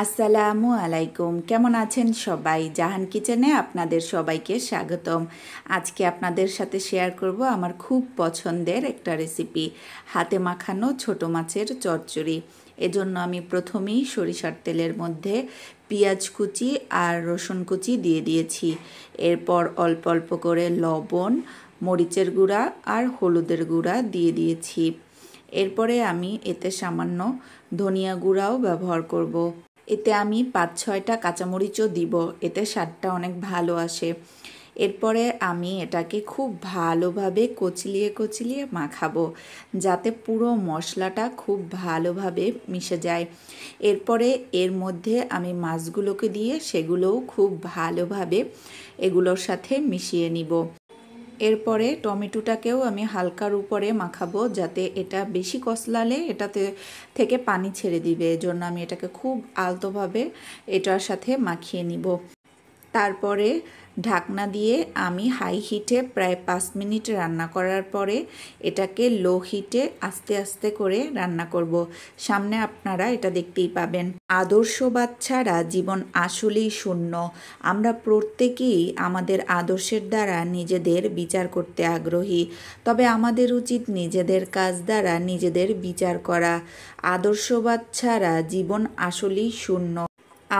আসসালামু আলাইকুম। কেমন আছেন সবাই? জাহান কিচেনে আপনাদের সবাইকে স্বাগতম। আজকে আপনাদের সাথে শেয়ার করব আমার খুব পছন্দের একটা রেসিপি, হাতে মাখানো ছোট মাছের চচ্চড়ি। এজন্য আমি প্রথমেই সরিষার তেলের মধ্যে পেঁয়াজ কুচি আর রসুন কুচি দিয়ে দিয়েছি। এরপর অল্প অল্প করে লবণ, মরিচের গুঁড়া আর হলুদের গুঁড়া দিয়ে দিয়েছি। এরপরে আমি এতে সামান্য ধনিয়া গুঁড়াও ব্যবহার করব। এতে আমি ৫-৬টা কাঁচামরিচও দিব, এতে স্বাদটা অনেক ভালো আসে। এরপরে আমি এটাকে খুব ভালোভাবে কচলিয়ে মাখাবো, যাতে পুরো মশলাটা খুব ভালোভাবে মিশে যায়। এরপরে এর মধ্যে আমি মাছগুলোকে দিয়ে সেগুলোও খুব ভালোভাবে এগুলোর সাথে মিশিয়ে নিব। এরপরে টমেটোটাকেও আমি হালকার উপরে মাখাবো, যাতে এটা বেশি কষলালে এটাতে থেকে পানি ছেড়ে দিবে। এজন্য আমি এটাকে খুব আলতোভাবে এটার সাথে মাখিয়ে নিব। তারপরে ঢাকনা দিয়ে আমি হাই হিটে প্রায় 5 মিনিট রান্না করার পরে এটাকে লো হিটে আস্তে আস্তে করে রান্না করব। সামনে আপনারা এটা দেখতেই পাবেন। আদর্শবাদ ছাড়া জীবন আসলেই শূন্য। আমরা প্রত্যেকেই আমাদের আদর্শের দ্বারা নিজেদের বিচার করতে আগ্রহী, তবে আমাদের উচিত নিজেদের কাজ দ্বারা নিজেদের বিচার করা। আদর্শবাদ ছাড়া জীবন আসলেই শূন্য।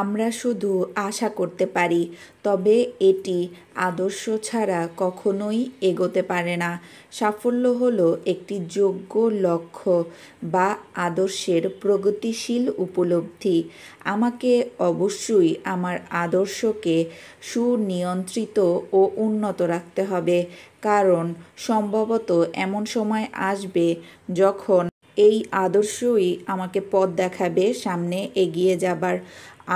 আমরা শুধু আশা করতে পারি, তবে এটি আদর্শ ছাড়া কখনোই এগোতে পারে না। সাফল্য হলো একটি যোগ্য লক্ষ্য বা আদর্শের প্রগতিশীল উপলব্ধি। আমাকে অবশ্যই আমার আদর্শকে সুনিয়ন্ত্রিত ও উন্নত রাখতে হবে, কারণ সম্ভবত এমন সময় আসবে যখন এই আদর্শই আমাকে পথ দেখাবে সামনে এগিয়ে যাবার,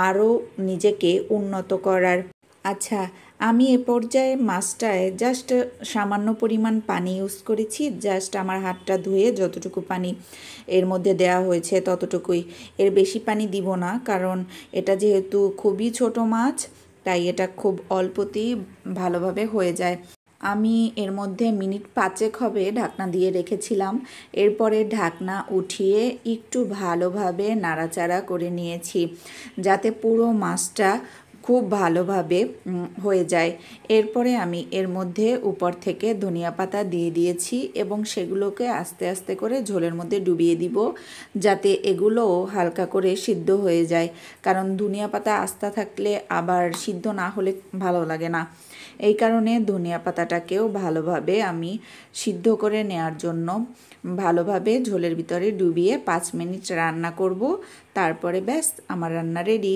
আরও নিজেকে উন্নত করার। আচ্ছা, আমি এ পর্যায়ে মাছটায় জাস্ট সামান্য পরিমাণ পানি ইউজ করেছি। জাস্ট আমার হাতটা ধুয়ে যতটুকু পানি এর মধ্যে দেওয়া হয়েছে ততটুকুই, এর বেশি পানি দিব না, কারণ এটা যেহেতু খুবই ছোট মাছ, তাই এটা খুব অল্পতেই ভালোভাবে হয়ে যায়। আমি এর মধ্যে মিনিট 5 হবে ঢাকনা দিয়ে রেখেছিলাম। এরপরে ঢাকনা উঠিয়ে একটু ভালোভাবে নাড়াচাড়া করে নিয়েছি, যাতে পুরো মাছটা খুব ভালোভাবে হয়ে যায়। এরপরে আমি এর মধ্যে উপর থেকে ধনিয়া পাতা দিয়ে দিয়েছি এবং সেগুলোকে আস্তে আস্তে করে ঝোলের মধ্যে ডুবিয়ে দিব, যাতে এগুলোও হালকা করে সিদ্ধ হয়ে যায়, কারণ ধনিয়া পাতা আস্তে থাকলে আবার সিদ্ধ না হলে ভালো লাগে না। এই কারণে ধনিয়া পাতাটাকেও ভালোভাবে আমি সিদ্ধ করে নেওয়ার জন্য ভালোভাবে ঝোলের ভিতরে ডুবিয়ে 5 মিনিট রান্না করব। তারপরে ব্যাস, আমার রান্না রেডি।